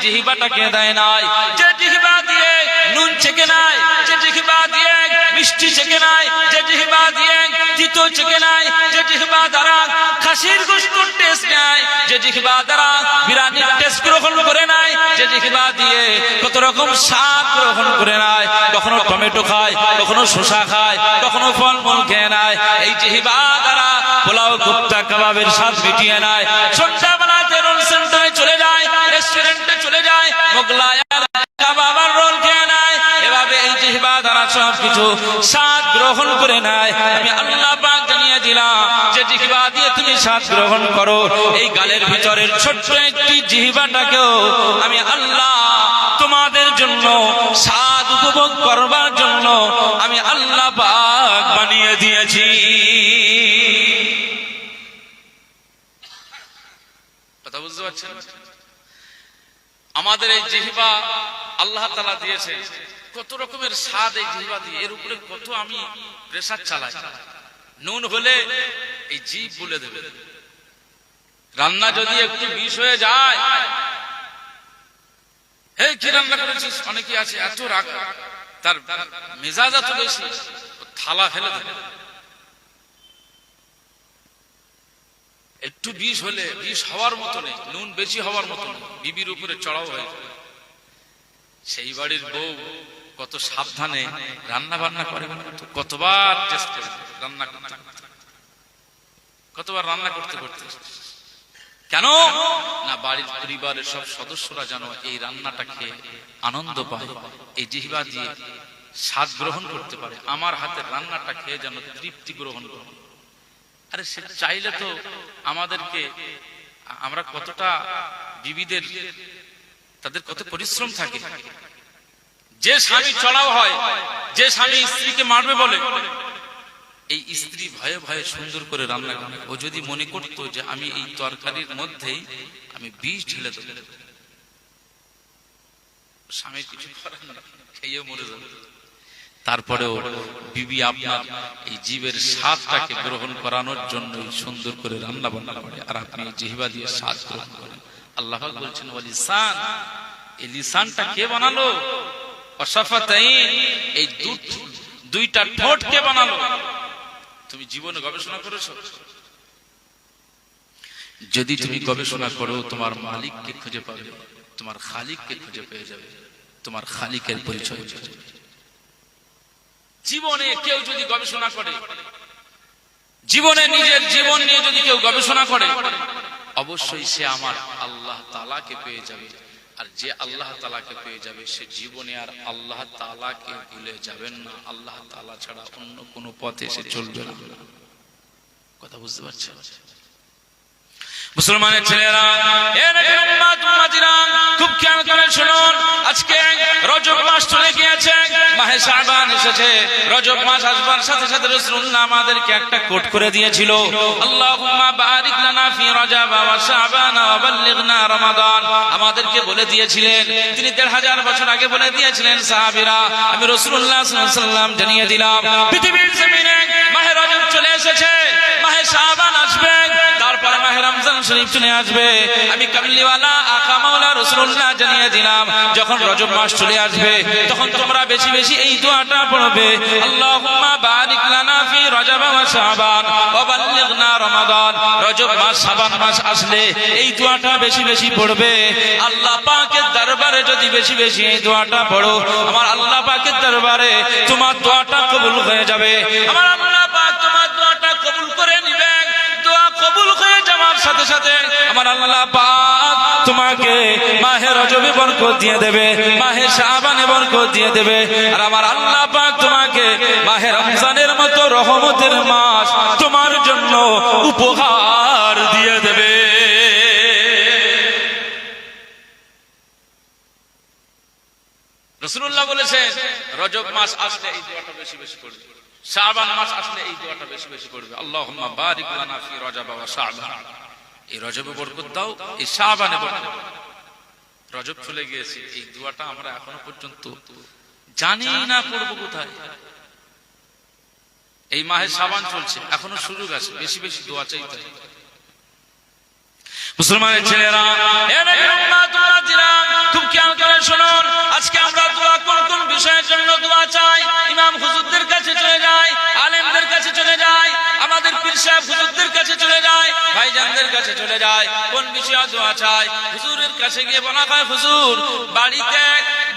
জিহ্বাটাকে দেয় নাই, যে জিহ্বা দিয়ে নুন ছেঁকে নাই, যে জিহ্বা দিয়ে মিষ্টি ছেঁকে নাই, যে জিহ্বা দিয়ে তিতো ছেঁকে নাই, যে জিহ্বা দ্বারা খাসির গোশতের টেস্ট নেয়, যে জিহ্বা দ্বারা বিরিয়ানির টেস্ট গ্রহণ করে নাই, যে জিহ্বা দিয়ে কত রকম স্বাদ গ্রহণ করে নাই, কখনো টমেটো খায়, কখনো শসা খায়, কখনো ফলমূল খেয়ে নেয়, এই জিহ্বা দ্বারা পোলাও কুপ্তা কাবাবের স্বাদ মিটিয়ে নেয়, সন্ধ্যাবেলাতে রোল সেন্টারে চলে যায়, রেস্টুরেন্টে চলে যায়, মোগলাই কাবাব আর রোল খেয়ে নেয়, এভাবে এই জিহ্বা দ্বারা সব কিছু স্বাদ গ্রহণ করে নেয়। আমি আল্লাহ পাক জানিয়ে দিলাম যে জিহ্বা দিয়ে তুমি স্বাদ গ্রহণ করো, এই গালের ভিতরের ছোট্ট একটি জিহ্বাটাকেও আমি আল্লাহ তোমাদের জন্য স্বাদ উপভোগ করবার জন্য আমি আল্লাহ পাক বানিয়ে দিয়েছি। কথা বুঝতে পারছেন? আমাদের এই জিহ্বা আল্লাহ তাআলা দিয়েছে, কত রকমের স্বাদ এই জিহ্বা দিয়ে, এর উপরে কত আমি প্রেসার চালাই। নুন হলে এই জিভ বলে দেবে, রান্না যদি একটু বিষ হয়ে যায়, হে কি রান্না করেছিস, অনেকে আছে এত রাগ, তার মেজাজ এত বেশি, থালা ফেলে দেবে। একটু বিষ হলে, বিষ হওয়ার মতো নেই, নুন বেশি হওয়ার মতো নেই, বিবির উপরে চড়াও হয়ে যায়। সেই বাড়ির বউ কত সাবধানে রান্না বান্না করে, কতবার টেস্ট করে রান্না করতে, কতবার রান্না করতে করতে, কেন না বাড়ির পরিবারের সব সদস্যরা যেন এই রান্নাটা খেয়ে আনন্দ পায়, এই জিহ্বা দিয়ে স্বাদ গ্রহণ করতে পারে, আমার হাতের রান্নাটা খেয়ে যেন তৃপ্তি গ্রহণ করে। আরে সে চাইলে তো আমাদেরকে, আমরা কতটা বিবিদের, তাদের কত পরিশ্রম থাকে, যে স্বামী চড়াও হয়, যে স্বামী স্ত্রীকে মারবে বলে, এই স্ত্রী ভয়ে ভয়ে সুন্দর করে রান্না করে। ও যদি মনে করতো যে আমি এই তরকারির মধ্যেই আমি বিষ ঢেলে দেব, স্বামী কিছু করার না, খেয়ে মরে যাবে। তারপরেও বিবি আপনার এই জীবের স্বাদটাকে গ্রহণ করানোর জন্য সুন্দর করে রান্না বান্না করে, আর আপনি জিহ্বা দিয়ে স্বাদ গ্রহণ করেন। আল্লাহ পাক বলছেন ওয়া লিসান, এই লিসানটা কে বানালো? ওয়াশাফাতাইন, এই দুইটা ঠোঁট কে বানালো? তুমি জীবনে গবেষণা করেছো? যদি তুমি গবেষণা করো, তোমার মালিককে খুঁজে পাবে, তোমার খালিককে খুঁজে পেয়ে যাবে, তোমার খালিকের পরিচয় পেয়ে যাবে। জীবনে কেউ যদি গবেষণা করে, জীবনে নিজের জীবন নিয়ে যদি কেউ গবেষণা করে, অবশ্যই সে আমার আল্লাহ তাআলাকে পেয়ে যাবে। আর যে আল্লাহ তাআলাকে পেয়ে যাবে, সে জীবনে আর আল্লাহ তাআলাকে ভুলে যাবেন না, আল্লাহ তাআলা ছাড়া অন্য কোনো পথে সে চলবে না। কথা বুঝতে পারছেন? মুসলমানের ছেলেরা, এ নবীর উম্মত উম্মতিরা, খুব খেয়াল করে শুনুন, আজকে রজব মাস চলে গিয়েছে, মাহে শাবান এসেছে। রজব মাস আসবার সাথে সাথে রাসূলুল্লাহ আমাদেরকে একটা কোড করে দিয়েছিল, আল্লাহুম্মা বারিক লানা ফি রজব ওয়া শাবান ওয়া বাল্লিগনা রমাদান। আমাদেরকে বলে দিয়েছিলেন, তিনি ১৫০০ বছর আগে বলে দিয়েছিলেন সাহাবীরা। আমি রাসূলুল্লাহ সাল্লাল্লাহু আলাইহি ওয়াসাল্লাম জানিয়ে দিলাম, পৃথিবীর জমিনে মাহে রজব চলে এসেছে, মাহে শাবান আসবে, তারপর মাহে রমজান শরীফ চলে আসবে। আমি কামলিওয়ালা আকা মাওলা রাসূলুল্লাহ জানিয়ে দিলাম, যখন রজব মাস চলে আসবে তখন তোমরা বেশি বেশি এই দোয়াটা পড়বে, আল্লাহুম্মা বারিক লানা ফি রজব ওয়া শাবান ওয়া বাল্লিগনা রমাদান। রজব মাস শাবান মাস আসলে এই দোয়াটা বেশি বেশি পড়বে। আল্লাহ পাকের দরবারে যদি বেশি বেশি এই দোয়াটা পড়ো, আমার আল্লাহ পাকের দরবারে তোমার দোয়াটা কবুল হয়ে যাবে। আমার আল্লাহ পাক তোমার দোয়াটা কবুল করে নেবে। দোয়া কবুল হয়ে যাওয়ার সাথে সাথে আমার আল্লাহ পাক তোমাকে মাহে রজবে বরকত দিয়ে দেবে, মাহে শাবানে বরকত দিয়ে দেবে, আর আমার আল্লাহ পাক তোমাকে মাহে রমজানের মতো রহমতের মাস তোমার জন্য উপহার দিয়ে দেবে। রাসূলুল্লাহ বলেছেন, রজব মাস আসলে এই দোয়াটা বেশি বেশি করবে, শাবান মাস আসলে এই দোয়াটা বেশি বেশি করবে, আল্লাহুম্মা বারিক লানা ফি রজব ওয়া শাবান। এই রজবে বরকত দাও, এই শাবানে বরকত দাও। রজব চলে গিয়েছে, এই দোয়াটা আমরা এখনো পর্যন্ত জানি না পড়ব কোথায়। এই মাহে শাবান চলছে, এখনো সুযোগ আছে, বেশি বেশি দোয়া চাইতে হবে। মুসলমানের ছেলেরা, এ নবীর উম্মত উম্মতিরা, শুনুন, আজকে আমরা দোয়া কোন কোন বিষয়ের জন্য দোয়া চাই? ইমাম হুজুরদের কাছে চলে যাই, আলেমদের কাছে চলে যাই, আমাদের পীর সাহেব হুজুরদের কাছে চলে যাই, ভাইজানদের কাছে চলে যাই, কোন বিষয়ে দোয়া চাই? হুজুরের কাছে গিয়ে বলা হয়, হুজুর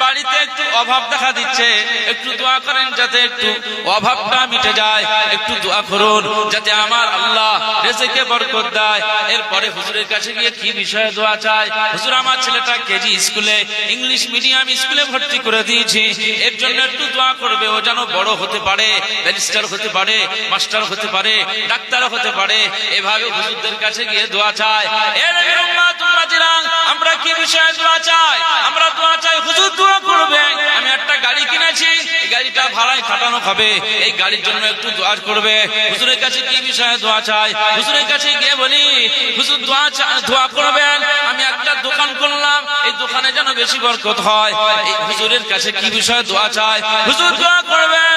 বাড়িতে একটু অভাব দেখা দিচ্ছে, একটু দোয়া করেন যাতে একটু অভাবটা মিটে যায়, একটু দোয়া করুন যাতে আমার আল্লাহ রিজিকে বরকত দেয়। এরপরে হুজুরের কাছে গিয়ে কি বিষয়ে দোয়া চাই? হুজুর আমার ছেলেটা কেজি স্কুলে ইংলিশ মিডিয়াম স্কুলে ভর্তি করে দিয়েছি, এর জন্য একটু দোয়া করবে, ও যেন বড় হতে পারে, ব্যারিস্টার হতে পারে, মাস্টার হতে পারে, ডাক্তার হতে পারে। এভাবে হুজুরদের কাছে গিয়ে দোয়া চাই। এর আমরা কি বিষয়ে দোয়া চাই? আমরা দোয়া চাই হুজুর দোয়া করবে, আমি একটা গাড়ি কিনেছি, এই গাড়িটা ভাড়ায় খাটানো হবে, এই গাড়ির জন্য একটু দোয়া করবে। হুজুরের কাছে কি বিষয়ে দোয়া চাই? হুজুরের কাছে গিয়ে বলি, হুজুর দোয়া করবেন, আমি একটা দোকান করলাম, এই দোকানে যেন বেশি বরকত হয়। এই হুজুরের কাছে কি বিষয়ে দোয়া চাই? হুজুর দোয়া করবেন,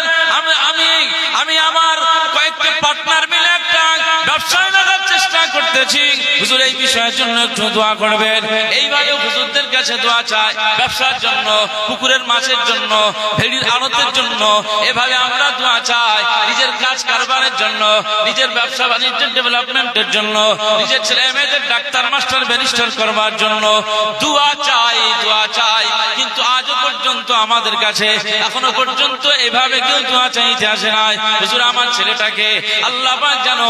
আমি আমার কয়েকটা পার্টনার মিলে একটা ব্যবসায় লাগার চেষ্টা করতেছি, হুজুর এই বিষয়ের জন্য একটু দোয়া করবেন। এইভাবে হুজুরদের কাছে দোয়া চাই, ব্যবসার জন্য, পুকুরের মাছের জন্য, ভেড়ির আড়তের জন্য। এভাবে আমরা দোয়া চাই নিজের কাজ কারবারের জন্য, নিজের ব্যবসা বাণিজ্যের ডেভেলপমেন্টের জন্য, নিজের ছেলে মেয়েদের ডাক্তার মাস্টার ব্যারিস্টার করবার জন্য দোয়া চাই। কিন্তু আজও পর্যন্ত আমাদের কাছে এখনো পর্যন্ত এভাবে কেউ দোয়া চাইতে আসে নাই। হুজুর আমার ছেলেটাকে আল্লাহ পাক যেন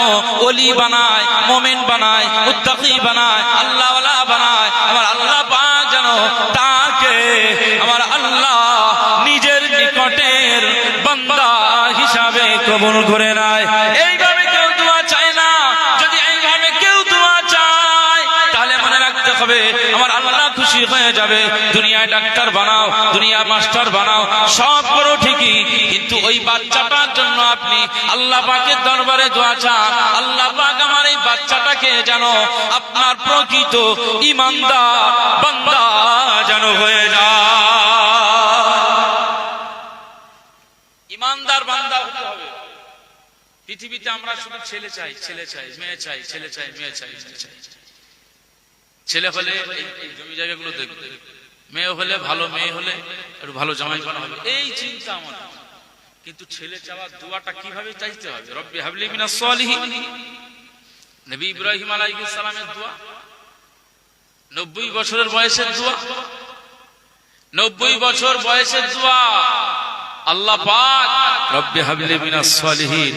ওলি বানায়, মুমিন বানায়, মুত্তাকি বানায়, আল্লাহওয়ালা বানায়। আমার আল্লাহ পাক যেন তাকে আমার আল্লাহ নিজের নিকটের বান্দা হিসাবে কবুল করে নেয়। এইভাবে কেউ দোয়া চায় না। যদি এইভাবে কেউ দোয়া চায় তাহলে মনে রাখতে হবে আমার আল্লাহ খুশি হয়ে যাবে। দুনিয়ায় ডাক্তার বানাও, দুনিয়া মাস্টার বানাও, সব করো ঠিকই, কিন্তু ওই বাচ্চাটার জন্য আপনি আল্লাহ পাকের দরবারে দোয়া চান, আল্লাহ পাক আমার এই বাচ্চাটাকে যেন আপনার প্রকৃত ঈমানদার বান্দা যেন হয়ে যায়। ঈমানদার বান্দা হতে হবে। পৃথিবীতে আমরা শুধু ছেলে চাই, মেয়ে চাই, ছেলে চাই, মেয়ে চাই। ছেলে হলে এই জমি জায়গাগুলো দেখবে, মেয়ে হলে ভালো, মেয়ে হলে একটু ভালো জামাই বানা হবে, এই চিন্তা আমাদের। কিন্তু ছেলে চাওয়ার দোয়াটা কিভাবে চাইতে হবে? রব্বি হাবলি মিনাস সালিহিন। নবী ইব্রাহিম আলাইহিস সালামের দোয়া, 90 বছরের বয়সের দোয়া, 90 বছর বয়সের দোয়া। আল্লাহ পাক রব্বি হাবলি মিনাস সালিহিন,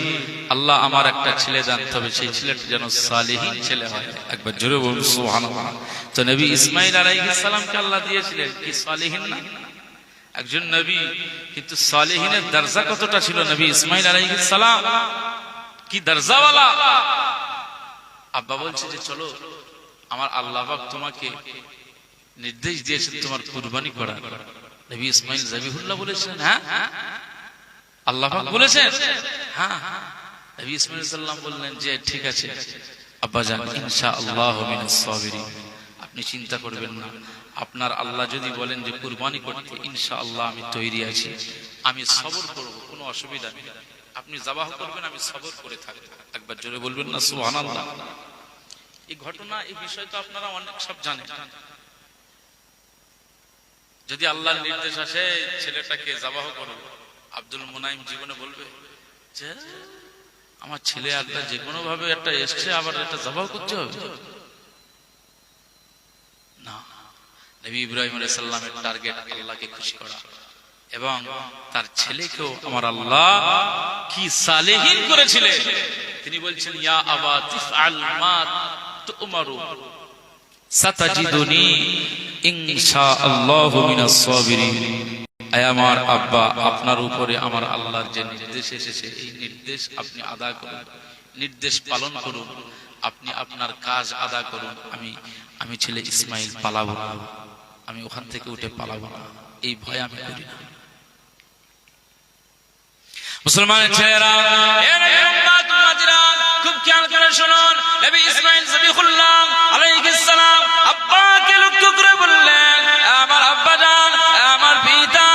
আল্লাহ আমার একটা ছেলে দান, তবে সেই ছেলেটা যেন সালিহিন ছেলে হয়। একবার জোরে বলুন সুবহানাল্লাহ। তো নবী ইসমাঈল আলাইহিস সালামকে আল্লাহ দিয়েছিলেন কি সালিহিন না? একজন নবী, কিন্তু সালিহিনের দরজা কতটা ছিল? নবী ইসমাঈল আলাইহিস সালাম কি দরজাওয়ালা। আব্বা বলছে যে চলো, আমার আল্লাহ পাক তোমাকে নির্দেশ দিয়েছেন তোমার কুরবানি করার। নবী ইসমাঈল যাবিহুল্লাহ বলেছেন, হ্যাঁ আল্লাহ পাক বলেছেন, হ্যাঁ। নবী ইসমাঈল সাল্লাম বললেন যে ঠিক আছে আব্বাজান, ইনশাআল্লাহু মিনাস সাবিরিন, আপনি চিন্তা করবেন না, আপনার আল্লাহ যদি বলেন যে কুরবানি করতে, ইনশাআল্লাহ আমি তৈরি আছি, আমি সবর করব, কোনো অসুবিধা নেই। আপনি যাবাহ করবেন, আমি সবর করে থাকব। একবার জোরে বলবেন না সুবহানাল্লাহ। এই ঘটনা, এই বিষয় তো আপনারা অনেক সব জানেন। যদি আল্লাহর নির্দেশ আসে ছেলেটাকে যাবাহ করব, আব্দুল মুনাইম জীবনে বলবে যে আমার ছেলে আল্লাহ যে কোনো ভাবে একটা এসছে, আবার এটা যাবাহ করতে হবে না। নবী ইব্রাহিম আলাইহিস সালামের টার্গেট আল্লাহকে খুশি করা, এবং তার ছেলেকেও আমার আল্লাহ কি সালেহিন করেছিলেন। তিনি বলছেন, ইয়া আবা তিফআল মা তুমারু সাতাজিদুনি ইনশাআল্লাহু মিনাস সাবিরিন। আয় আমার আব্বা, আপনার উপরে আমার আল্লাহর যে নির্দেশ এসেছে, এই নির্দেশ আপনি আদায় করুন, নির্দেশ পালন করুন, আপনি আপনার কাজ আদায় করুন। আমি ছেলে ইসমাইল পালাবো না, আমি ওখান থেকে উঠে পালাবো না, এই ভয় আমি করি না। মুসলমানের ছেলেরা, খুব খেয়াল করে শুনুন, নবী ইসমাইল যাবিহুল্লাহ আলাইহিস সালাম আব্বাকে লক্ষ্য করে বললেন, আমার আব্বা জান, আমার পিতা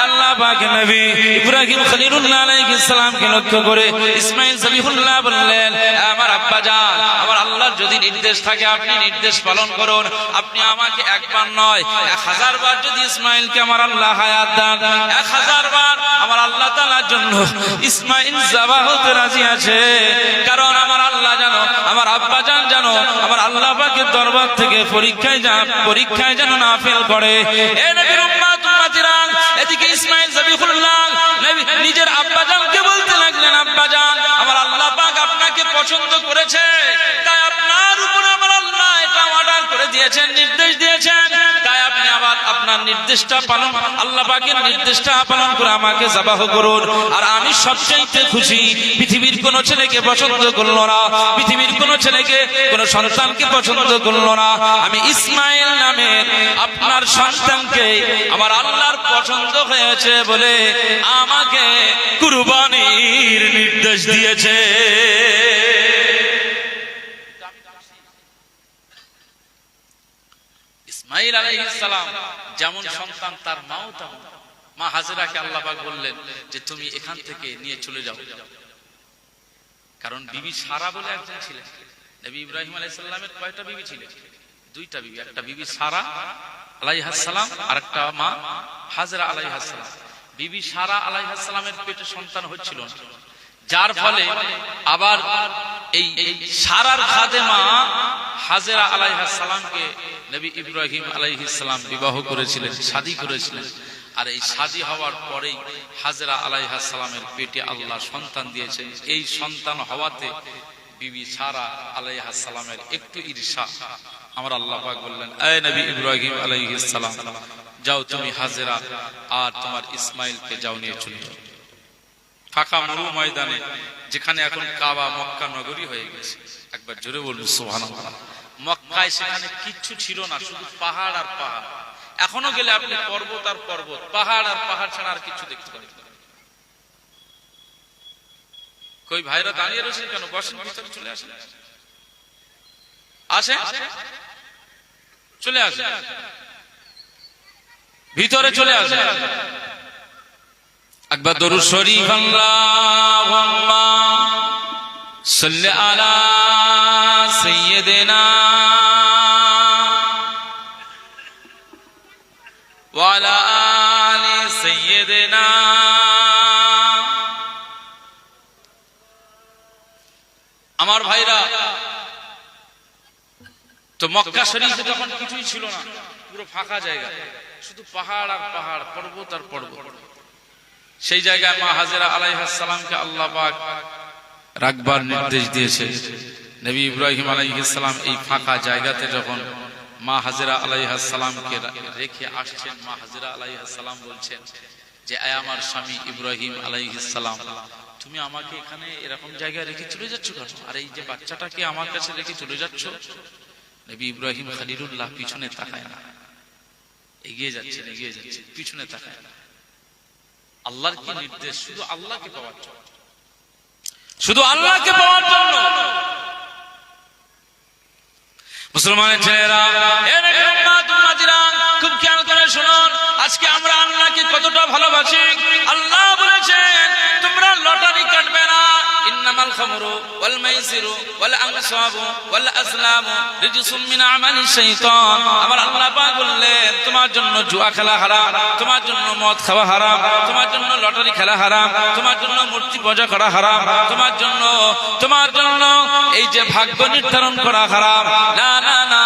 আল্লাহ পাক নবী ইব্রাহিম খলিলুল্লাহ আলাইহিস সালামকে লক্ষ্য করে ইসমাইল যাবিহুল্লাহ বললেন, আমার আব্বা জান, আমার আল্লাহর যদি যদি নির্দেশ থাকে আপনি নির্দেশ পালন করুন। আপনি আমাকে একবার নয় 1000 বার যদি ইসমাইলকে আমার আল্লাহ হায়াত দেন, 1000 বার আমার আল্লাহ তাআলার জন্য ইসমাইল যাওয়া হতে রাজি আছে। কারণ আমার আল্লাহ জানো, আমার আব্বা জান জানো, আমার আল্লাহ পাকের দরবার থেকে পরীক্ষায় যেন না ফেল করে। এ নবীর উম্মত উম্মতিরা, এদিকে ইসমাইল যাবিহুল্লাহ নিজের আব্বা জানকে বলতে লাগলেন, আব্বা জান আমার আল্লাহ পাক আপনাকে পছন্দ করেছে, তাই আপনার উপর আমার আল্লাহ এটা অর্ডার করে দিয়েছেন, নির্দেশ দিয়েছেন, তাই আপনি আবার আপনার নির্দেশটা পালন, আল্লাহ পাকের নির্দেশটা পালন করে আমাকে যাবাহ করুন। আর আমি সবচাইতে খুশি, পৃথিবীর কোন ছেলেকে পছন্দ করলো না, পৃথিবীর কোন ছেলেকে কোন সন্তানকে পছন্দ করলো না, আমি ইসমাইল নামের আপনার সন্তানকে আমার আল্লাহর পছন্দ হয়েছে বলে আমাকে কুরবানির নির্দেশ দিয়েছে। ইসমাইল আলাইহিস সালাম যেমন সন্তান, তার মাও তেমন। মা হাজেরাকে আল্লাহ পাক বললেন যে তুমি এখান থেকে নিয়ে চলে যাও। কারণ বিবি সারা বলে একজন ছিলেন। নবী ইব্রাহিম আলাইহিস সালামের কয়টা বিবি ছিলেন? 2টা বিবি। একটা বিবি সারা আলাইহিস সালাম, আর একটা মা হাজেরা আলাইহিস সালাম। বিবি সারা আলাইহিস সালামের পেটে সন্তান হচ্ছিল না, যার ফলে আবার এই সারার খাদেমা হাজেরা আলাইহিস সালামকে নবী ইব্রাহিম আলাইহিস সালাম বিবাহ করেছিলেন, শাদী করেছিলেন। আর এই শাদী হওয়ার পরেই হাজেরা আলাইহিস সালামের পেটে আল্লাহ সন্তান দিয়েছেন। এই সন্তান হওয়াতে বিবি সারা আলাইহিস সালামের একটু ঈর্ষা। আমার আল্লাহ পাক বললেন, এ নবী ইব্রাহিম আলাইহিস সালাম, যাও তুমি হাজেরা আর তোমার ইসমাইলকে যাও নিয়ে চলে যাও ফাঁকা মরু ময়দানে, যেখানে এখন কাবা মক্কা নগরী হয়ে গেছে। একবার জোরে বলুন সুবহানাল্লাহ। মক্কায় সেখানে কিচ্ছু ছিল না, শুধু পাহাড় আর পাহাড়। এখনো গেলে আপনি পর্বত আর পর্বত, পাহাড় আর পাহাড় ছাড়া আর কিছু দেখতে পাবেন না। কই ভাইরা দাঁড়িয়ে রয়েছেন কেন? বসেন, ভিতরে চলে আসেন। আসেন, চলে আসেন, ভিতরে চলে আসেন। একবার দরুদ শরীফ আল্লাহুম্মা সাল্লি আলা সাইয়্যিদিনা ওয়া আলা আলি সাইয়্যিদিনা। আমার ভাইরা, তো মক্কা শরীফে তখন কিছুই ছিল না, পুরো ফাঁকা জায়গা, শুধু পাহাড় আর পাহাড়, পর্বত আর পর্বত। সেই জায়গায় মা হাজেরা আলাইহিস সালামকে আল্লাহ পাক রাখবার নির্দেশ দিয়েছে। নবী ইব্রাহিম আলাইহিস সালাম এই ফাঁকা জায়গাতে যখন মা হাজেরা আলাইহিস সালামকে রেখে আসছেন, মা হাজেরা আলাইহিস সালাম বলছেন যে আয় আমার স্বামী ইব্রাহিম আলাইহিস সালাম, তুমি আমাকে এখানে এরকম জায়গায় রেখে চলে যাচ্ছ কেন? আর এই যে বাচ্চাটাকে আমার কাছে রেখে চলে যাচ্ছ? নবী ইব্রাহিম খলিলুল্লাহ পিছনে তাকায় না, এগিয়ে যাচ্ছেন, এগিয়ে যাচ্ছেন, পিছনে তাকায় না। আল্লাহর কি নির্দেশ? শুধু আল্লাহকে পাওয়ার জন্য, শুধু আল্লাহকে পাওয়ার জন্য। মুসলমানের ছেলেরা, খুব খেয়াল করে শুনুন, আজকে আমরা আল্লাহকে কতটা ভালোবাসি। আল্লাহ বলেছেন তোমরা লটারি কাটবে না। ইন্নামাল খামরু ওয়াল মাইসিরু ওয়াল আনসাবু ওয়াল আসলামু রিজসুম মিন আমালি শাইতান। আমার আল্লাহ পাক বললেন তোমার জন্য জুয়া খেলা হারাম, তোমার জন্য মদ খাওয়া হারাম, তোমার জন্য লটারি খেলা হারাম, তোমার জন্য মূর্তি পূজা করা হারাম, তোমার জন্য এই যে ভাগ্য নির্ধারণ করা হারাম। না না না,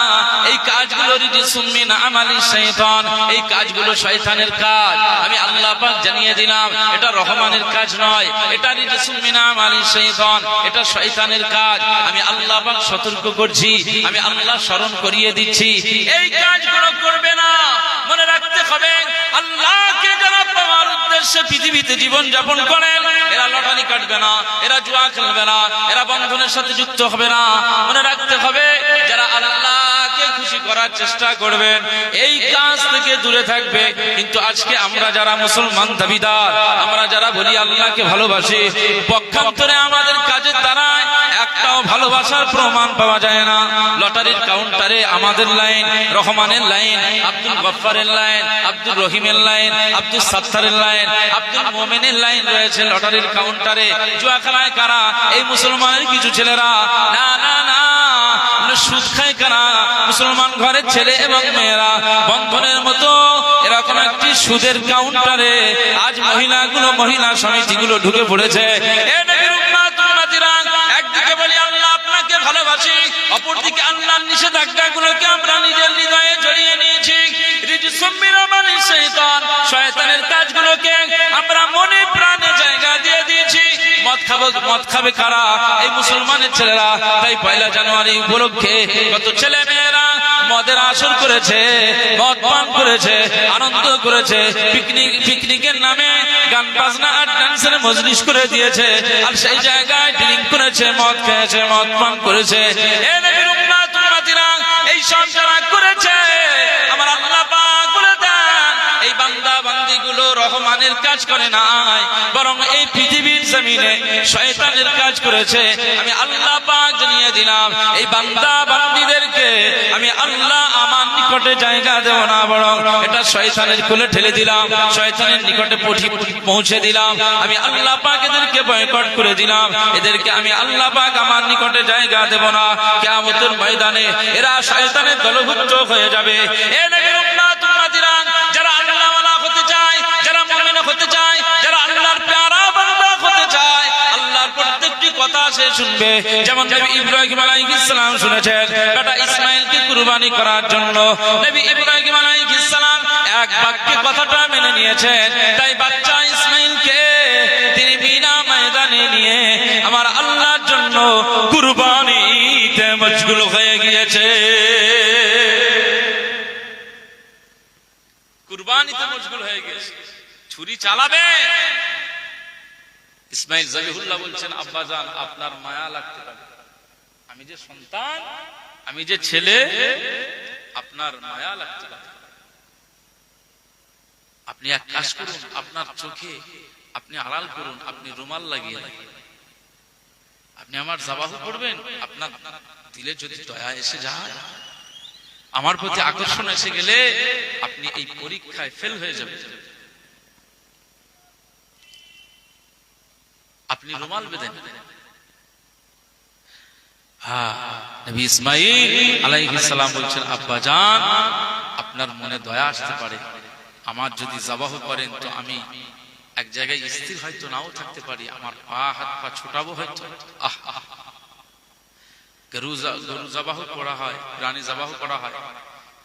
এই কাজগুলো রিজসুম মিন আমালি শাইতান, এই কাজগুলো শয়তানের কাজ। আমি আল্লাহ পাক জানিয়ে দিলাম এটা রহমানের কাজ নয়, এটা রিজসুম মিন আমালি শাইতান, এটা শয়তানের কাজ। আমি আল্লাহ পাক সতর্ক করছি, আমি আল্লাহ স্মরণ করিয়ে দিচ্ছি, এই কাজগুলো করবে না। মনে রাখতে হবে আল্লাহকে যারা পাওয়ার উদ্দেশ্যে পৃথিবীতে জীবন যাপন করেন, এরা লটারি কাটবে না, এরা জুয়া খেলবে না, এরা বন্ধনের সাথে যুক্ত হবে না। মনে রাখতে হবে যারা আল্লাহকে খুশি করার চেষ্টা করবেন এই কাজ থেকে দূরে থাকবে। কিন্তু আজকে আমরা যারা মুসলমান দাবিদার, আমরা যারা বলি আল্লাহকে ভালোবাসি, পক্ষান্তরে আমাদের কাজের দ্বারা একটাও ভালোবাসার প্রমাণ পাওয়া যায় না। লটারির কাউন্টারে আমাদের লাইন, রহমানের লাইন, আব্দুল গফফারের লাইন, আব্দুল রহিমের লাইন, আব্দুল সাত্তারের লাইন, আব্দুল মোমেনের লাইন রয়েছে লটারির কাউন্টারে। জুয়া খেলায় কারা? এই মুসলমানের কিছু ছেলেরা। না না না, সুদ খায় কারা? মুসলমান ঘরের ছেলে এবং মেয়েরা বন্ধনের মতো এরকম একটি সুদের কাউন্টারে আজ মহিলা সমিতিগুলো ঢুকে পড়েছে। এ নবীর উম্মত উম্মতিরা, একদিকে বলি আল্লাহ আপনাকে ভালোবাসি, অপরদিকে আল্লাহর নিষেধাজ্ঞাগুলোকে আমরা নিজের হৃদয়ে জড়িয়ে নিয়েছি। শয়তানের কাজগুলোকে আমরা মনে প্রাণে জায়গা দিয়ে দিয়েছি। মদ খাবে কারা? এই মুসলমানের ছেলেরা। তাই 1 জানুয়ারি উপলক্ষে কত ছেলে মেয়েরা মদের আসর করেছে, মদ পান করেছে, আনন্দ করেছে, পিকনিকের নামে গান বাজনা আর ডান্সের মজলিস করে দিয়েছে, আর সেই জায়গায় ড্রিঙ্ক করেছে, মদ খেয়েছে, মদ পান করেছে। এ নবীর উম্মত উম্মতিরা, এই সব যারা করেছে আমার আল্লাহ পাক বলে দেন, এই বান্দা বান্দিগুলো রহমানের কাজ করে নাই, বরং এই পৃথিবীর জমিনে শয়তানের কাজ করেছে। আমি আল্লাহ পাক জানিয়ে দিলাম, এই বান্দা বান্দিদেরকে আমি আল্লাহ আমার নিকটে জায়গা দেব না, বরং এটা শয়তানের কোলে ঠেলে দিলাম, শয়তানের নিকটে পৌঁছে দিলাম। আমি আল্লাহ পাক এদেরকে বয়কট করে দিলাম, এদেরকে আমি আল্লাহ পাক আমার নিকটে জায়গা দেব না। কিয়ামতের ময়দানে এরা শয়তানের দলভুক্ত হয়ে যাবে। এ নবীর উম্মত উম্মতিরা, যারা আল্লাহওয়ালা হতে চায়, যারা মুমিন হতে চায়, যারা আল্লাহর প্যারা বান্দা হতে চায়, আল্লাহর প্রত্যেকটি কথা সে শুনবে। যেমন নবী ইব্রাহিম আলাইহিস সালাম শুনেছেন বেটা ইসমাইলকে কুরবানি করার জন্য। নবী ইব্রাহিম আলাইহিস সালাম এক বাক্যে কথাটা মেনে নিয়েছেন। তাই বাচ্চা ইসমাইলকে তিনি বিনা ময়দানে নিয়ে আমার আল্লাহর জন্য কুরবানিতে মশগুল হয়ে গিয়েছে। কুরবানিতে মশগুল হয়ে গেছে, ছুরি চালাবে। ইসমাইল জবিহুল্লাহ বলছেন, আব্বাজান আপনার মায়া লাগতে পারে, আমি যে সন্তান, আমি যে ছেলে, আপনার মায়া লাগতে পারে। আপনি এক কাজ করুন, আপনার চোখে আপনি আড়াল করুন, আপনি রুমাল লাগিয়ে আপনি আমার জাবাহু করবেন। আপনার দিলে যদি দয়া এসে যায়, আমার প্রতি আকর্ষণ এসে গেলে আপনি এই পরীক্ষায় ফেল হয়ে যাবেন। আপনি রুমাল বেঁধেন। নবী ইসমাইল আলাইহিস সালাম বলছেন, আব্বা জান আপনার মনে দয়া আসতে পারে, আমার যদি জবাহ করেন তো আমি এক জায়গায় স্থির হয়তো নাও থাকতে পারি, আমার পা হাত পা ছোটাবো হয়তো। গরু জবাহ করা হয়, প্রাণী জবাহ করা হয়,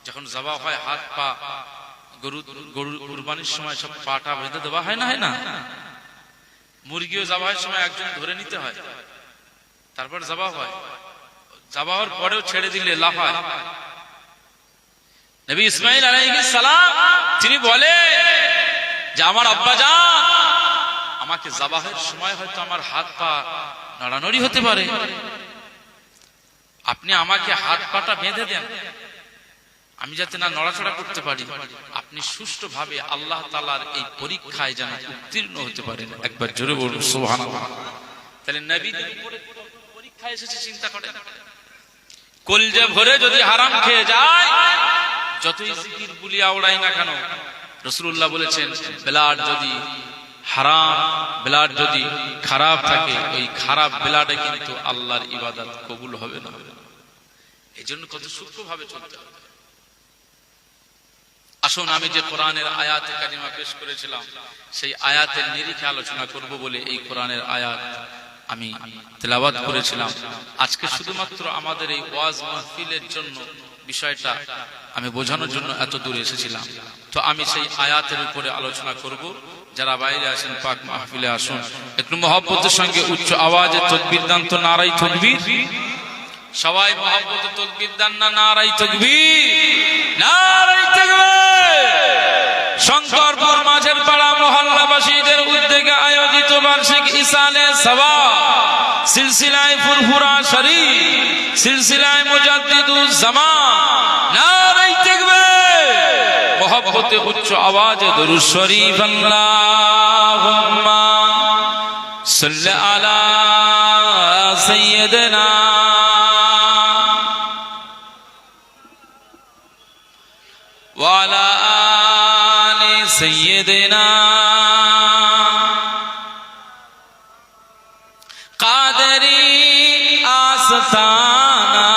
যখন জবাহ হয় হাত পা গরু কুরবানির সময় সব পাটা বেঁধে দেওয়া হয় না, হয় না? মুরগিও জবাহের সময় একজন ধরে নিতে হয়, তারপর জবাহ হয়। জবাহের পরেও ছেড়ে দিলে লাফায়। নবী ইসমাইল আলাইহিস সালাম তিনি বলে যে আমার আব্বাজান আমাকে জবাহের সময় হয়তো আমার হাত পা নড়ানড়ি হতে পারে, আপনি আমাকে হাত পাটা বেঁধে দেন, আমি যাতে না নড়াচড়া করতে পারি, আপনি সুষ্ঠুভাবে আল্লাহ তাআলার এই পরীক্ষায় যেন উত্তীর্ণ হতে পারেন। একবার জোরে বলুন সুবহানাল্লাহ। তাহলে নবীদের উপরে পরীক্ষা এসেছে, চিন্তা করেন। কলজে ভরে যদি হারাম খেয়ে যায়, যতই জিকির বুলিয়া ওড়াই না কেন, রাসূলুল্লাহ বলেছেন ব্লাড যদি হারাম, ব্লাড যদি খারাপ থাকে, ওই খারাপ ব্লাডে কিন্তু আল্লাহর ইবাদত কবুল হবে না। এই জন্য কত সূক্ষ্মভাবে চলতে হবে। আসুন আমি যে কোরআনের আয়াতে কারিমা পেশ করেছিলাম, সেই আয়াতের নিরিখে আলোচনা করব বলে এই কোরআনের আয়াত আমি তেলাওয়াত করেছিলাম। আজকে শুধুমাত্র আমাদের এই ওয়াজ মাহফিলের জন্য বিষয়টা আমি বোঝানোর জন্য এত দূরে এসেছিলাম। তো আমি সেই আয়াতের উপরে আলোচনা করব। যারা বাইরে আছেন পাক মাহফিলে আসুন, একটু মহব্বতের সঙ্গে উচ্চ আওয়াজে তাকবীর দান তো নারায়ে তাকবীর। সবাই মহব্বতে তাকবীর দান না নারায়ে তাকবীর, নারায়ে তাকবীর। শঙ্করপুর মাঝের পাড়া মহল্লাবাসীদের উদ্যোগে আয়োজিত বার্ষিক ইসালে সওয়াব সিলসিলায়ে ফুরফুরা শরীফ, সিলসিলায়ে মুজাদ্দিদুজ জামান, নারায়ে তাকবীর। মহব্বতে উচ্চ আওয়াজে দরুদ শরীফ। আল্লাহুম্মা সাল্লি আলা সাইয়্যিদিনা ওয়া আলা আলি সাইয়্যিদিনা কাদেরি আস্তানা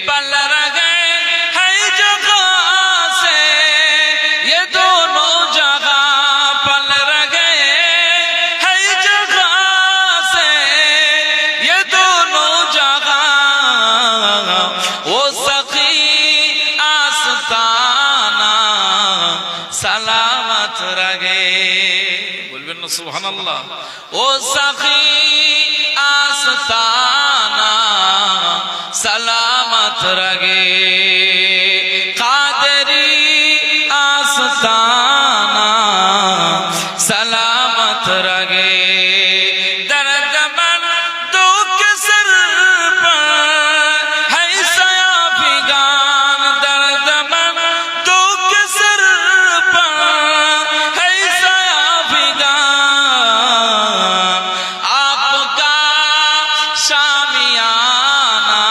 पल रहे है जगह से ये दोनों जगह, पल रहे है जगह से ये दोनों जगह, वो सखी आस्ताना सलामत रहे। बोलबेन ना सुबहानाल्लाह। ओ सखी आस्ताना सलामत रहे, कादरी आस्ताना सलामत रहे। दर्द मर्दों के सर पर है सयाफिगान, दर्द मर्दों के सर पर है सयाफिगान, आपका शामियाना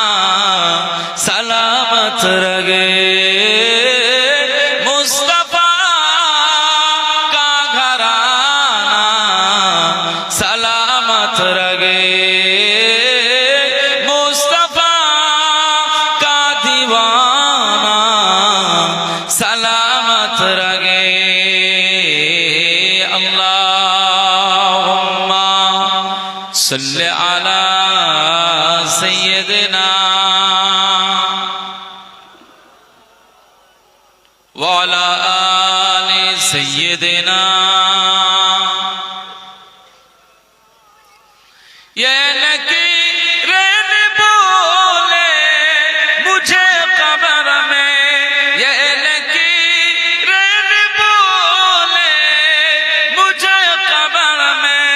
सलामत रहे। मुस्तफा का घराना सलामत रहे, मुस्तफा का दीवाना सलामत रहे। अल्लाहुम्मा सल्ली अला सय्यिदिना व अला आलि सय्यिदिना। ये नकीरें बोले मुझे कब्र में, ये नकीरें बोले मुझे कब्र में,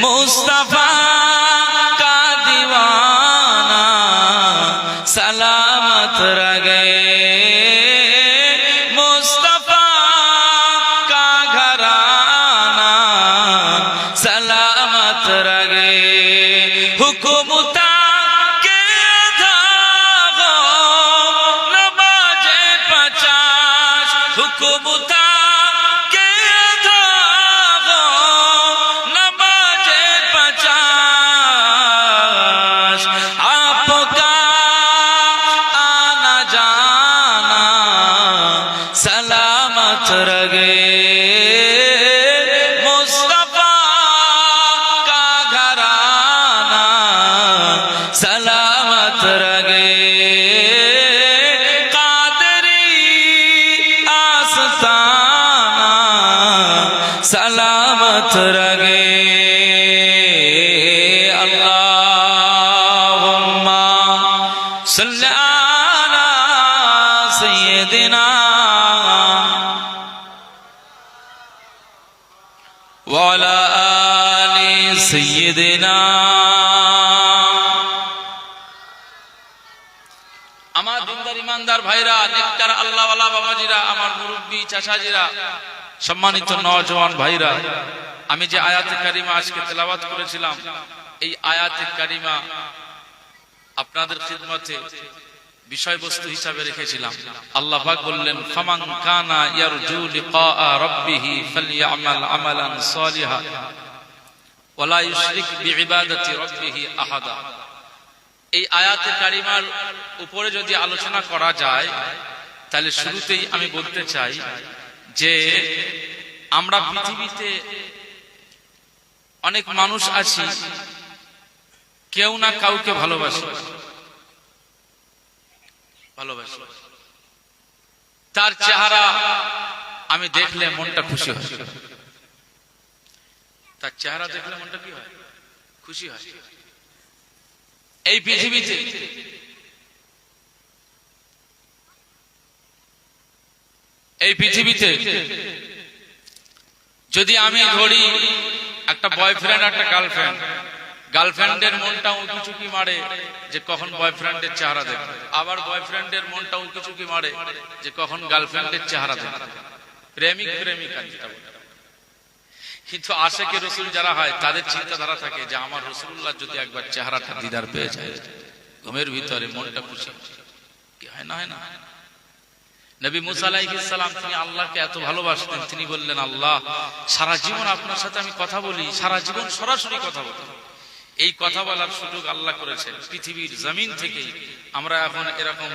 मुस्तफा का दीवाना सलामत रहे, मुस्तफा का घराना सलामत रहे। हुकुमता के धागो न बाजे 50, हुकुमता के धागो न बाजे 50, आपका आना जाना सलामत रहे, मुस्तफा का घराना सलामत रहे। कादरी आस्ताना सलामत रहे। अल्लाहुम्मा सल्ली अला सय्यिदिना व अला आलि सय्यिदिना। আমার দিনদার ইমানদার ভাইরা, নেককার আল্লাহওয়ালা বাবাজিরা, আমার মুরব্বী চাচাজিরা, সম্মানিত নওজওয়ান ভাইরা, আমি যে আয়াতে কারিমা আজকে তেলাওয়াত করেছিলাম, এই আয়াতে কারিমা আপনাদের খিদমতে বিষয়বস্তু হিসাবে রেখেছিলাম। আল্লাহ পাক বললেন, ফামান কানা ইয়ারজু লিকা রাব্বিহি ফালইআমাল আমালান সালিহা ওয়া লা ইউশরিক বিইবাদাতি রাব্বিহি আহাদা। এই আয়াতে কারিমার উপরে যদি আলোচনা করা যায়, তাহলে শুরুতেই আমি বলতে চাই যে আমরা পৃথিবীতে অনেক মানুষ আছি, কেউ না কাউকে ভালোবাসি, তার চেহারা আমি দেখলে মনটা খুশি হয়, তার চেহারা দেখলে মনটা কি হয়? খুশি হয়। এই পৃথিবীতে যদি আমি ধরি একটা বয়ফ্রেন্ড একটা গার্লফ্রেন্ড, গার্লফ্রেন্ডের মনটা উঁকি মারে যে কখন বয়ফ্রেন্ডের চেহারা দেখবে, আবার বয়ফ্রেন্ডের মনটা উঁকি মারে যে কখন গার্লফ্রেন্ডের চেহারা দেখবে। প্রেমিক প্রেমিকা যেটা বলে। কিন্তু আশেকে রসুল যারা হয় তাদের চিন্তাধারা থাকে যে আমার রসুল্লাহ যদি একবার চেহারাটা দিদার পেয়ে যায়, ঘুমের ভিতরে মনটা খুশি কি হয় না? হয় না? নবী মুসা আলাইহিস সালাম তিনি আল্লাহকে এত ভালোবাসতেন, তিনি বললেন, আল্লাহ সারা জীবন আপনার সাথে আমি কথা বলি, সারা জীবন সরাসরি কথা বলি, এই কথা বলার সুযোগ আল্লাহ করেছেন পৃথিবীর জমিন থেকেই। আমরা এখন এরকম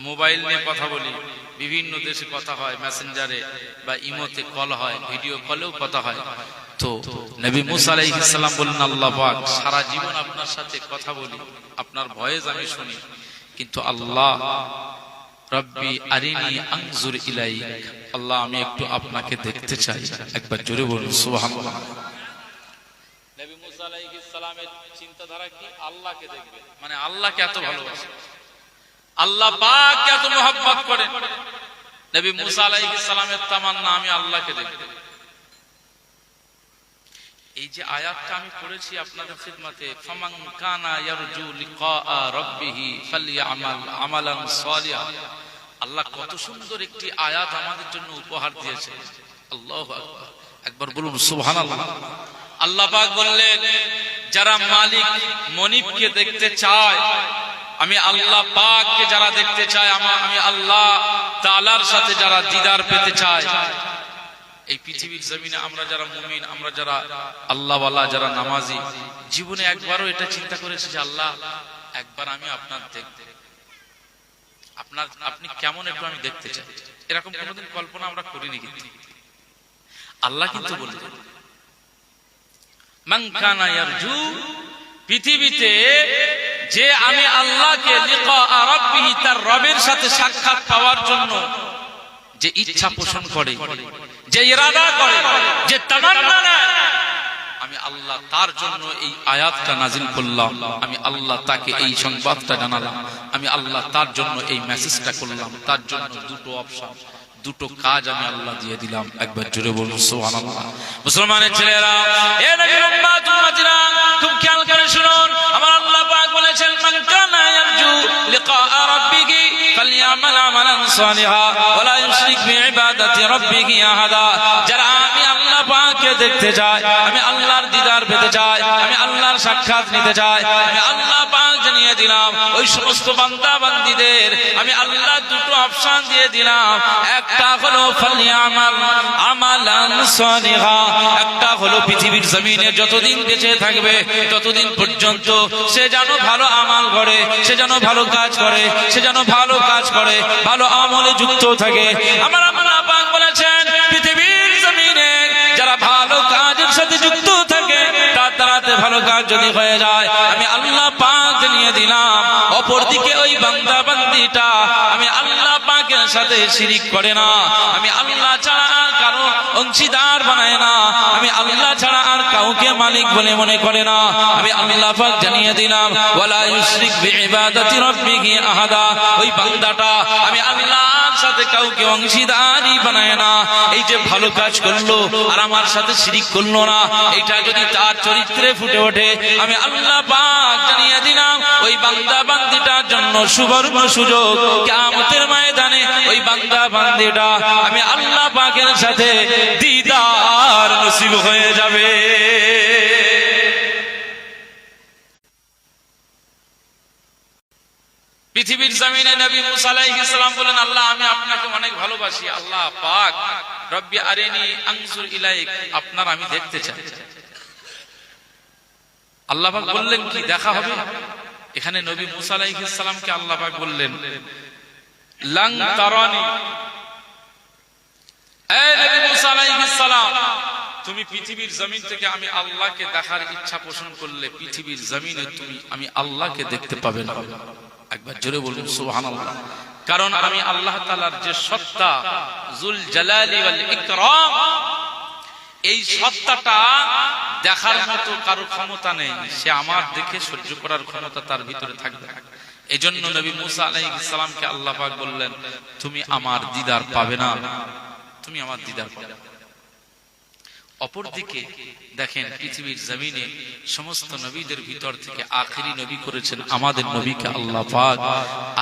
মোবাইল নিয়ে কথা বলি, বিভিন্ন দেশে কথা হয়, মেসেঞ্জারে বা ইমোতে কল হয়, ভিডিও কলেও কথা হয়। তো নবী মুসা আলাইহিস সালাম বললেন, আল্লাহ পাক সারা জীবন আপনার সাথে কথা বলি, আপনার ভয়েস আমি শুনি, কিন্তু আল্লাহ রব্বি আরিনি আনজুর ইলাইক, আল্লাহ আমি একটু আপনাকে দেখতে চাই। একবার জোরে বলুন সুবহানাল্লাহ। নবী মুসা আলাইহিস সালামের চিন্তাধারা কি? আল্লাহকে দেখবে, মানে আল্লাহকে এত ভালোবাসে, আল্লাহ পাক এত মহব্বত করেন। নবী মুসা আলাইহিস সালামের তামান্না আমি আল্লাহকে দেখব। এই যে আয়াতটা আমি পড়েছি আপনাদের খিদমতে, ফামান কানা ইয়ারজু লিকা রাব্বিহি ফালইআমাল আমালান সালিহা, আল্লাহ কত সুন্দর একটি আয়াত আমাদের জন্য উপহার দিয়েছে। আল্লাহু আকবার, একবার বলুন সুবহানাল্লাহ। আল্লাহ পাক বললেন, যারা মালিক মনিবকে দেখতে চায়, আমি আল্লাহ পাককে যারা দেখতে চায়, আমি আল্লাহ তাআলার সাথে যারা দিদার পেতে চায়, এই পৃথিবীর জমিনে আমরা যারা মুমিন, আমরা যারা আল্লাহওয়ালা, যারা নামাজি, জীবনে একবারও এটা চিন্তা করেছি যে আল্লাহ একবার আমি আপনার দেখতে, আপনি কেমন একটু আমি দেখতে চাই, এরকম কোনোদিন কল্পনা আমরা করিনি। কিন্তু আল্লাহ কিন্তু বললেন, মান কানা ইয়ারজু, পৃথিবীতে যে আমি আল্লাহকে লিকা রাব্বিহি, তার রবের সাথে সাক্ষাৎ পাওয়ার জন্য যে ইচ্ছা পোষণ করে, যে ইরাদা করে, যে তামান্না নেয়, আমি আল্লাহ তার জন্য এই আয়াতটা নাজিল করলাম, আমি আল্লাহ তাকে এই সংবাদটা জানালাম, আমি আল্লাহ তার জন্য এই মেসেজটা করলাম। তার জন্য দুটো অপশন, দুটো কাজ আমি আল্লাহ দিয়ে দিলাম। একবার জোরে বলুন সুবহানাল্লাহ। মুসলমানের ছেলেরা, এ নবীর উম্মত উম্মতিরা, খুব খেয়াল করে শুনুন, আমার আল্লাহ পাক বলেছেন, মান কানা ইয়ারজু লিকা রাব্বিহি ফালইআমাল আমালান সালিহা ওয়া লা ইউশরিক বিইবাদাতি রাব্বিহি আহাদা। যারা আমি আল্লাহ পাককে দেখতে চায়, আমি আল্লাহর দিদার পেতে চাই, আমি আল্লাহর সাক্ষাৎ নিতে চাই, আমি আল্লাহ পাক জানিয়ে দিলাম ওই সমস্ত বান্দা বান্দীদের আমি আল্লাহ দুটো অপশন দিয়ে দিলাম। একটা হলো ফালইআমাল আমালান সালিহা, একটা হলো পৃথিবীর জমিনে যতদিন বেঁচে থাকবে ততদিন পর্যন্ত সে যেন ভালো আমাল করে, সে যেন ভালো কাজ করে, সে যেন ভালো কাজ করে, ভালো আমলে যুক্ত থাকে। আমার আল্লাহ পাক বলেছেন, পৃথিবীর জমিনে যারা ভালো কাজের সাথে যুক্ত থাকে, তার দ্বারাতে ভালো কাজ যদি হয়ে যায়, আমি আল্লাহ পাক জানিয়ে দিলাম অপরদিকে ওই বান্দা বান্দীটা আমি আল্লাহ পাকের সাথে শিরিক করে না, আমি আল্লাহ ছাড়া আর কারো অংশীদার বানায় না, আমি আল্লাহ ছাড়া আর কাউকে মালিক বলে মনে করে না। আমি আল্লাহ পাক জানিয়ে দিলাম ওয়ালা ইউশরিক বিইবাদাতি রাব্বিহি আহাদা, ওই বান্দাটা আমি আল্লাহর সাথে কাউকে অংশীদারই বানায় না। এই যে ভালো কাজ করলো আর আমার সাথে শিরিক করলো না, এটা যদি তার চরিত্রে ফুটে ওঠে, আমি আল্লাহ পাক জানিয়ে দিলাম ওই বান্দা বান্দীটার জন্য সুবর্ণ সুযোগ, কিয়ামতের ময়দানে ওই বান্দা বান্দীটা আমি আল্লাহ পাকের সাথে দিদার নসিব হয়ে যাবে। পৃথিবীর জমিনে নবী মুসা আলাইহিস সালাম বলেন, আল্লাহ আমি আপনাকে অনেক ভালোবাসি, আল্লাহ পাক রব্বি আরিনি আনজুর ইলাইক, আপনার আমি দেখতে চাই। আল্লাহ পাক বললেন কি দেখা হবে? এখানে নবী মুসা আলাইহিস সালামকে আল্লাহ পাক বললেন, লান তারানি, এই নবী মুসা আলাইহিস সালাম, তুমি পৃথিবীর জমিন থেকে আমি আল্লাহকে দেখার ইচ্ছা পোষণ করলে পৃথিবীর জমিনে তুমি আমি আল্লাহকে দেখতে পাবে না। একবার জোরে বলুন সুবহানাল্লাহ। কারণ আমি আল্লাহ তাআলার যে সত্তা যুল জালালি ওয়াল ইকরাম, এই সত্তাটা দেখার মতো কারো ক্ষমতা নেই, সে আমার দেখে সহ্য করার ক্ষমতা তার ভিতরে থাকবে। এজন্য নবী মুসা আলাইহিস সালামকে আল্লাহ পাক বললেন, তুমি আমার দিদার পাবে না, তুমি আমার দিদার পাবে না। অপরদিকে দেখেন পৃথিবীর জমিনে সমস্ত নবীদের ভিতর থেকে আখেরি নবী করেছেন আমাদের নবীকে আল্লাহ পাক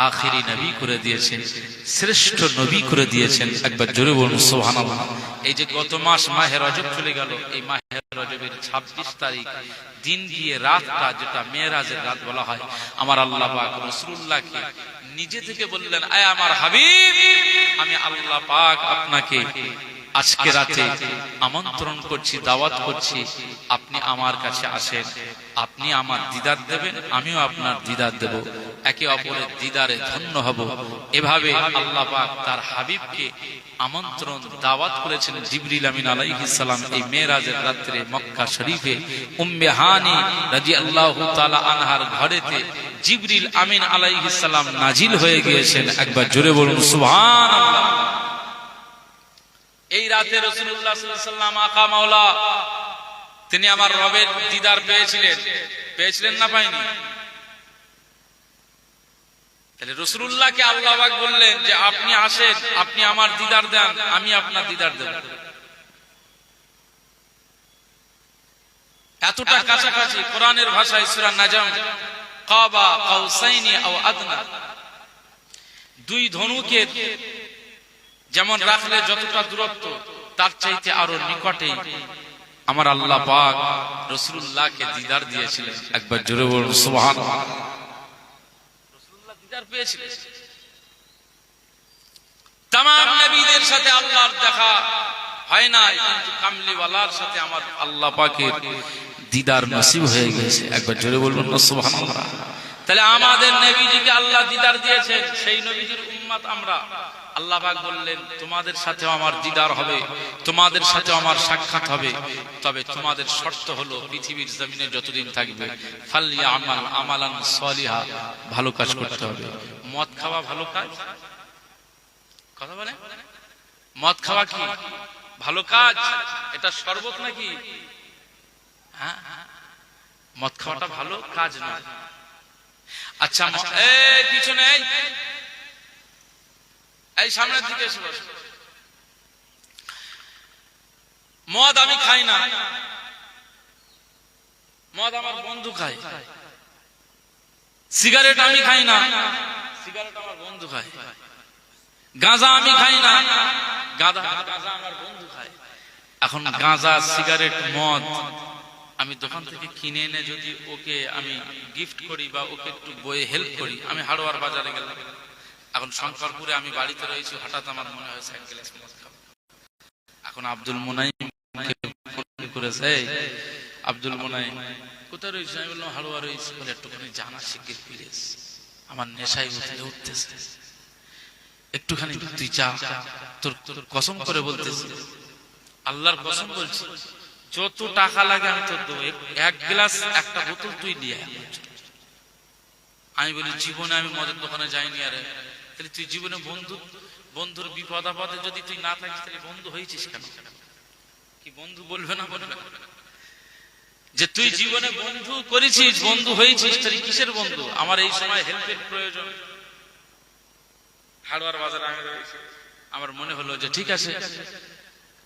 আখেরি নবী করে দিয়েছেন, শ্রেষ্ঠ নবী করে দিয়েছেন। একবার জোরে বলুন সুবহানাল্লাহ। এই যে গত মাস মাহে রজব চলে গেল, এই মাহে রজবের 26 তারিখ দিন গিয়ে রাতটা যেটা মেরাজের রাত বলা হয়, আমার আল্লাহ পাক রাসূলুল্লাহকে নিজে থেকে বললেন, আয় আমার হাবিব, আমি আল্লাহ পাক আপনাকে আজকে রাতে আমন্ত্রণ করছি, দাওয়াত করছি, আপনি আমার কাছে আসেন, আপনি আমার দিদার দেবেন, আমিও আপনার দিদার দেব, একে অপরের দিদারে ধন্য হব। এভাবে আল্লাহ পাক তার হাবিবকে আমন্ত্রণ দাওয়াত করেছেন জিবরিল আমিন আলাইহিস সালাম। এই মেরাজের রাত্রে মক্কা শরীফে উম্মে হানি রাদিয়াল্লাহু তাআলা আনহার ঘরেতে জিবরিল আমিন আলাইহিস সালাম নাজিল হয়ে গিয়েছেন। একবার জোরে বলুন সুবহানাল্লাহ। এই রাতে রাসূলুল্লাহ সাল্লাল্লাহু আলাইহি ওয়াসাল্লাম আকা মাওলা তিনি আমার রবের দিদার পেয়েছিলেন না পাইনি? তাহলে রাসূলুল্লাহকে আল্লাহ পাক বললেন যে আপনি আসেন, আপনি আমার দিদার দেন, আমি আপনার দিদার দেব। এতটা কাছাকাছি। কোরআনের ভাষায় সূরা নাজম কাবা কাউসাইনি আও আদনা, দুই ধনুকের যেমন রাখলে যতটা দূরত্ব তার চাইতে আরো নিকটে আমার আল্লাহ পাক রাসূলুল্লাহকে দিদার দিয়েছিলেন। একবার জোরে বলুন সুবহানাল্লাহ। রাসূলুল্লাহ দিদার পেয়েছিলেন। तमाम নবীদের সাথে আল্লাহর দেখা হয় না, কিন্তু কামলিওয়ালার সাথে আমার আল্লাহ পাকের দিদার নসিব হয়ে গেছে। একবার জোরে বলুন না সুবহানাল্লাহ। তাহলে আমাদের নবীজিকে আল্লাহ দিদার দিয়েছেন, সেই নবীজির উম্মত আমরা। আল্লাহ পাক বললেন তোমাদের সাথেও আমার দিদার হবে, তোমাদের সাথেও আমার সাক্ষাৎ হবে, তবে তোমাদের শর্ত হলো পৃথিবীর জমিনে যতদিন থাকবে ফালইয়ামাল আমালান সলিহা, ভালো কাজ করতে হবে। মদ খাওয়া ভালো কাজ? কথা বলে মদ খাওয়া কি ভালো কাজ? এটা শরবত নাকি? হ্যাঁ, মদ খাওয়াটা ভালো কাজ না। আচ্ছা এই পিছনে এই সামনের দিকে এসে বসো। মদ আমি খাই না, মদ আমার বন্ধু খায়। সিগারেট আমি খাই না, সিগারেট আমার বন্ধু খায়। গাঁজা আমি খাই না, গাঁজা আমার বন্ধু খায়। এখন গাঁজা, সিগারেট, মদ আমি দোকান থেকে কিনে এনে যদি ওকে আমি গিফট করি বা ওকে একটু বয়ে হেল্প করি, আমি হাড়োয়ার বাজারে গেলাম, এখন শঙ্করপুরে আমি বাড়িতে রয়েছি, হঠাৎ আমার মনে হয়েছে এক গ্লাস মদ খাবো। এখন আব্দুল মুনাইম করেছে, আব্দুল মুনাইম কোথায় রয়েছে? আমি বললাম হাড়োয়া রয়েছে। বলে একটুখানি জানা শিখির প্লিজ, আমার নেশায় উঠতেছে, একটুখানি তুই চা। তোর কসম করে বলতেছি, আল্লাহর কসম বলছি, যত টাকা লাগে আমি তোর দেবো, এক গ্লাস একটা বোতল তুই নিয়ে আয়। আমি বলি জীবনে আমি মদের দোকানে যাইনি। আরে তাহলে তুই জীবনে বন্ধুর বিপদ আপদে যদি তুই না থাকিস তাহলে বন্ধু হয়েছিস কেন? কি বন্ধু বলবে না বলবে? যে তুই জীবনে বন্ধু করেছিস, বন্ধু হয়েছিস, তাহলে কিসের বন্ধু? আমার এই সময় হেল্পের প্রয়োজন, হাড়োয়ার বাজারে আমি রয়েছি। আমার মনে হলো যে ঠিক আছে,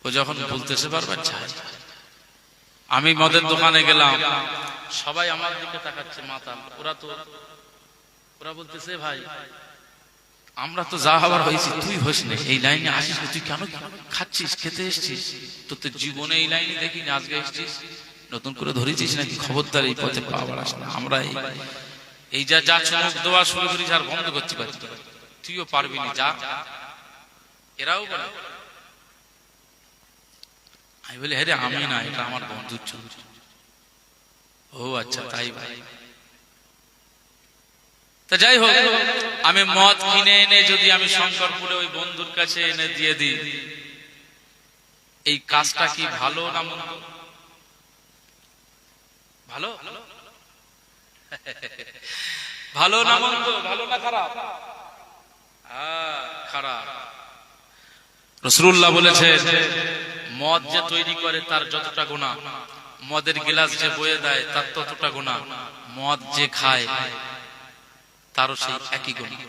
ও যখন বলতেছে বারবার চাই। আমি মদের দোকানে গেলাম, সবাই আমার দিকে তাকাচ্ছে মাতাল। ওরা বলতেছে ভাই আমরা তো যা হবার হয়েছি তুই হোস না, এই লাইনে আসিস, তুই কেন খাচ্ছিস, খেতে এসছিস? তোর তো জীবনে এই লাইনে দেখিনি, আজকে এসছিস, নতুন করে ধরেছিস নাকি? খবরদার এই পথে পা বাড়াস না। আমরা এই যা চমক দেওয়া শুরু করিস আর বন্ধ করতে পারছি, তুইও পারবি না, যা। এরাও বলে। আমি বলি হ্যাঁ রে, আমি না, এটা আমার বন্ধুর ছবি। ও আচ্ছা তাই ভাই। তা যাই হোক, আমি মদ কিনে এনে যদি আমি শঙ্করপুরে ওই বন্ধুর কাছে এনে দিয়ে দিই, এই কাজটা কি ভালো না মন্দ? ভালো? ভালো না মন্দ? ভালো না খারাপ? খারাপ। রাসূলুল্লাহ বলেছেন মদ যে তৈরি করে তার যতটা গুনাহ, মদের গ্লাস যে বয়ে দেয় তার ততটা গুনাহ, মদ যে খায় তারও সেই একই গুনাহ।